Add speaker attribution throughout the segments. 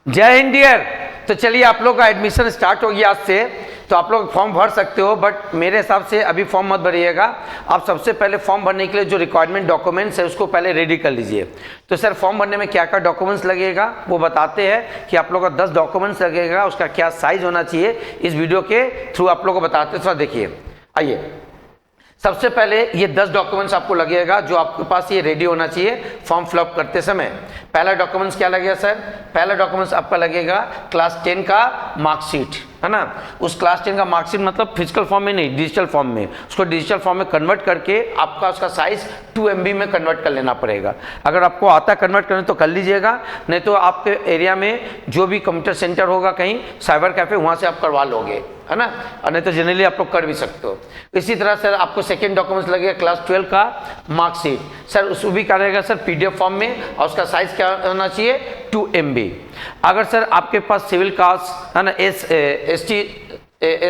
Speaker 1: जय हिंद डियर। तो चलिए आप लोग का एडमिशन स्टार्ट हो गया आज से, तो आप लोग फॉर्म भर सकते हो, बट मेरे हिसाब से अभी फॉर्म मत भरिएगा। आप सबसे पहले फॉर्म भरने के लिए जो रिक्वायरमेंट डॉक्यूमेंट्स है उसको पहले रेडी कर लीजिए। तो सर फॉर्म भरने में क्या क्या डॉक्यूमेंट्स लगेगा वो बताते हैं कि आप लोग का 10 डॉक्यूमेंट्स लगेगा, उसका क्या साइज होना चाहिए इस वीडियो के थ्रू आप लोग को बताते हैं। थोड़ा देखिए, आइए सबसे पहले ये 10 डॉक्यूमेंट्स आपको लगेगा जो आपके पास ये रेडी होना चाहिए फॉर्म फिलअप करते समय। पहला डॉक्यूमेंट्स क्या लगेगा सर? पहला डॉक्यूमेंट्स आपका लगेगा क्लास 10 का मार्कशीट, है ना। उस क्लास 10 का मार्कशीट मतलब फिजिकल फॉर्म में नहीं, डिजिटल फॉर्म में। उसको डिजिटल फॉर्म में कन्वर्ट करके आपका उसका साइज 2 MB में कन्वर्ट कर लेना पड़ेगा। अगर आपको आता कन्वर्ट करने तो कर लीजिएगा, नहीं तो आपके एरिया में जो भी कंप्यूटर सेंटर होगा कहीं साइबर कैफे वहाँ से आप करवा लोगे, है ना। और नहीं तो जनरली आप लोग कर भी सकते हो। इसी तरह सर आपको सेकेंड डॉक्यूमेंट्स लगेगा क्लास 12 का मार्कशीट। सर उसको भी क्या रहेगा सर? PDF फॉर्म में, और उसका साइज क्या होना चाहिए? 2 MB। अगर सर आपके पास सिविल कास्ट है ना,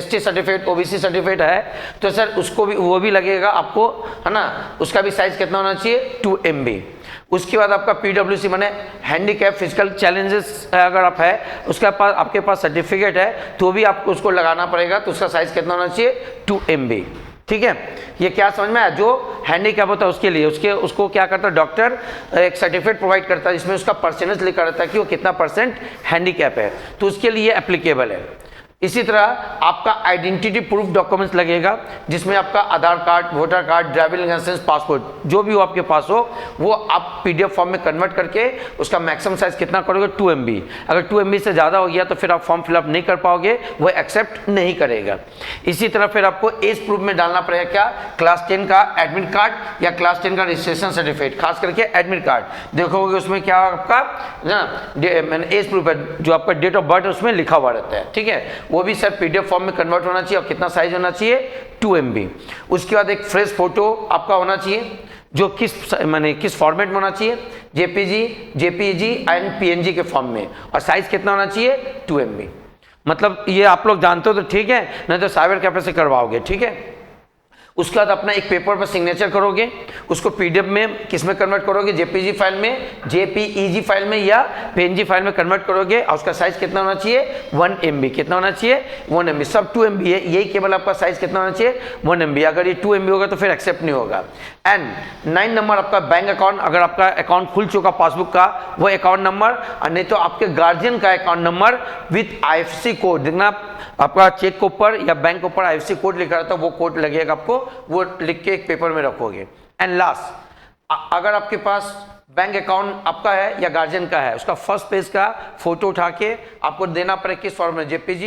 Speaker 1: ST सर्टिफिकेट, OBC सर्टिफिकेट है तो सर उसको भी वो भी लगेगा आपको, है ना। उसका भी साइज कितना होना चाहिए? 2 MB। उसके बाद आपका PWC माने हैंडीकैप फिजिकल चैलेंजेस अगर आप है उसके पास आपके पास सर्टिफिकेट है तो भी आपको उसको लगाना पड़ेगा। तो उसका साइज कितना होना चाहिए? 2 MB। ठीक है, ये क्या समझ में आया? जो हैंडीकैप होता है उसके लिए उसको क्या करता है डॉक्टर एक सर्टिफिकेट प्रोवाइड करता है जिसमें उसका परसेंटेज लिखा रहता है कि वो कितना % हैंडीकैप है, तो उसके लिए एप्लीकेबल है। इसी तरह आपका आइडेंटिटी प्रूफ डॉक्यूमेंट्स लगेगा जिसमें आपका Aadhaar card, voter card, driving licence, passport जो भी हो आपके पास हो वो आप PDF फॉर्म में कन्वर्ट करके उसका मैक्सिमम साइज कितना करोगे? 2 MB। अगर 2 MB से ज़्यादा हो गया तो फिर आप फॉर्म फिलअप नहीं कर पाओगे, वो एक्सेप्ट नहीं करेगा। इसी तरह फिर आपको एज प्रूफ में डालना पड़ेगा क्या? क्लास 10 का एडमिट कार्ड या क्लास 10 का रजिस्ट्रेशन सर्टिफिकेट, खास करके एडमिट कार्ड देखोगे उसमें क्या आपका ना एज प्रूफ है, जो आपका डेट ऑफ बर्थ उसमें लिखा हुआ रहता है। ठीक है, वो भी सर PDF फॉर्म में कन्वर्ट होना चाहिए। और कितना साइज होना चाहिए? 2 MB। उसके बाद एक फ्रेश फोटो आपका होना चाहिए जो किस फॉर्मेट में होना चाहिए? JPG एंड PNG के फॉर्म में। और साइज कितना होना चाहिए? 2 MB। मतलब ये आप लोग जानते हो तो ठीक है, नहीं तो साइबर कैफे से करवाओगे। ठीक है, उसके बाद अपना एक पेपर पर सिग्नेचर करोगे, उसको PDF में किस में कन्वर्ट करोगे? JPG फाइल में, JPEG फाइल में या PNG फाइल में कन्वर्ट करोगे। और उसका साइज कितना होना चाहिए? 1 MB। कितना होना चाहिए? 1 MB। सब 2 MB है, यही केवल आपका साइज कितना होना चाहिए? 1 MB। अगर ये 2 MB होगा तो फिर एक्सेप्ट नहीं होगा। एंड 9 नंबर आपका बैंक अकाउंट, अगर आपका अकाउंट खुल चुका पासबुक का वो अकाउंट नंबर, और नहीं तो आपके गार्जियन का account number with IFSC code. देखना आपका चेक के ऊपर या बैंक के ऊपर IFSC कोड लिखा रहता है, वो कोड लगेगा आपको, वो लिख के एक पेपर में रखोगे। एंड लास्ट, अगर आपके पास बैंक अकाउंट आपका है या गार्जियन का है, उसका फर्स्ट पेज का फोटो उठा के आपको देना पड़ेगा किस फॉर्म में? JPG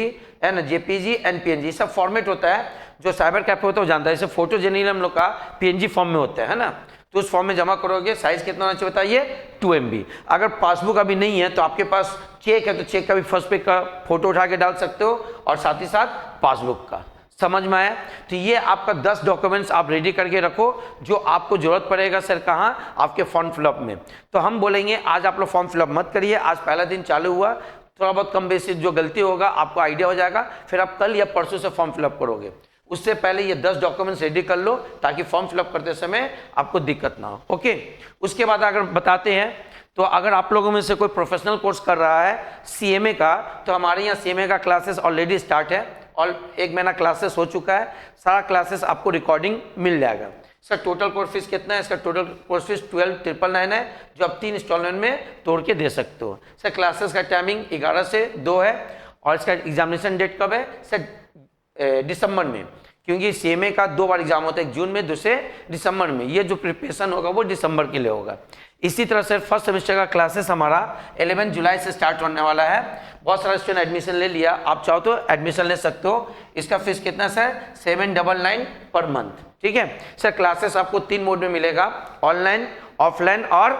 Speaker 1: and PNG। सब फॉर्मेट होता है, जो साइबर कैफे होता है वो जानता है। जैसे फोटो जनरली हम लोग का PNG फॉर्म में होता है ना, तो उस फॉर्म में जमा करोगे। साइज कितना होना चाहिए बताइए? 2 MB। अगर पासबुक अभी नहीं है तो आपके पास चेक है तो चेक का भी फर्स्ट पेज का फोटो उठा के डाल सकते हो, और साथ ही साथ पासबुक का। समझ में आया? तो ये आपका 10 डॉक्यूमेंट्स आप रेडी करके रखो जो आपको जरूरत पड़ेगा सर कहाँ? आपके फॉर्म फिलअप में। तो हम बोलेंगे आज आप लोग फॉर्म फिलअप मत करिए, आज पहला दिन चालू हुआ, थोड़ा बहुत कम बेसिस जो गलती होगा आपको आइडिया हो जाएगा, फिर आप कल या परसों से फॉर्म फिलअप करोगे। उससे पहले ये 10 डॉक्यूमेंट्स रेडी कर लो ताकि फॉर्म फिलअप करते समय आपको दिक्कत ना हो। ओके, उसके बाद अगर बताते हैं तो अगर आप लोगों में से कोई प्रोफेशनल कोर्स कर रहा है CMA का, तो हमारे यहाँ CMA का क्लासेस ऑलरेडी स्टार्ट है और 1 महीना क्लासेस हो चुका है। सारा क्लासेस आपको रिकॉर्डिंग मिल जाएगा। सर टोटल कोर्स फीस कितना है? इसका टोटल कोर्स फीस 12,999 है, जो आप 3 इंस्टॉलमेंट में तोड़ के दे सकते हो। सर क्लासेस का टाइमिंग 11 से 2 है, और इसका एग्जामिनेशन डेट कब है? सर दिसंबर में, क्योंकि CMA का 2 बार एग्जाम होता है, एक जून में, दूसरे दिसंबर में। ये जो प्रिपरेशन होगा वो दिसंबर के लिए होगा। इसी तरह से फर्स्ट सेमेस्टर का क्लासेस हमारा 11 जुलाई से स्टार्ट होने वाला है। बहुत सारे स्टूडेंट एडमिशन ले लिया, आप चाहो तो एडमिशन ले सकते हो। इसका फीस कितना सर? 799 per month. ठीक है सर, क्लासेस आपको 3 मोड में मिलेगा, ऑनलाइन, ऑफलाइन और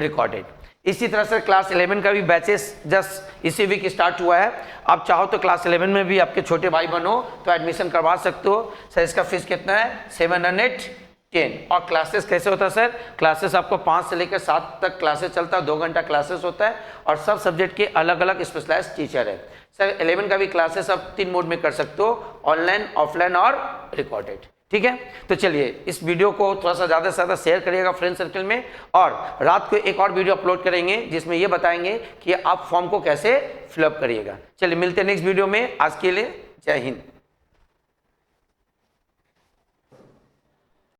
Speaker 1: रिकॉर्डेड। इसी तरह से क्लास 11 का भी बैचेस जस्ट इसी वीक स्टार्ट हुआ है। आप चाहो तो क्लास 11 में भी आपके छोटे भाई बनो तो एडमिशन करवा सकते हो। सर इसका फीस कितना है? 710। और क्लासेस कैसे होता है सर? क्लासेस आपको 5 से लेकर 7 तक क्लासेस चलता है, 2 घंटा क्लासेस होता है, और सब सब्जेक्ट के अलग अलग स्पेशलाइज्ड टीचर है। सर 11 का भी क्लासेस आप 3 मोड में कर सकते हो, ऑनलाइन, ऑफलाइन और रिकॉर्डेड। ठीक है। तो चलिए इस वीडियो को थोड़ा सा ज़्यादा से ज़्यादा शेयर करिएगा फ्रेंड सर्कल में, और रात को एक और वीडियो अपलोड करेंगे जिसमें ये बताएंगे कि आप फॉर्म को कैसे फिलअप करिएगा। चलिए मिलते हैं नेक्स्ट वीडियो में, आज के लिए जय हिंद।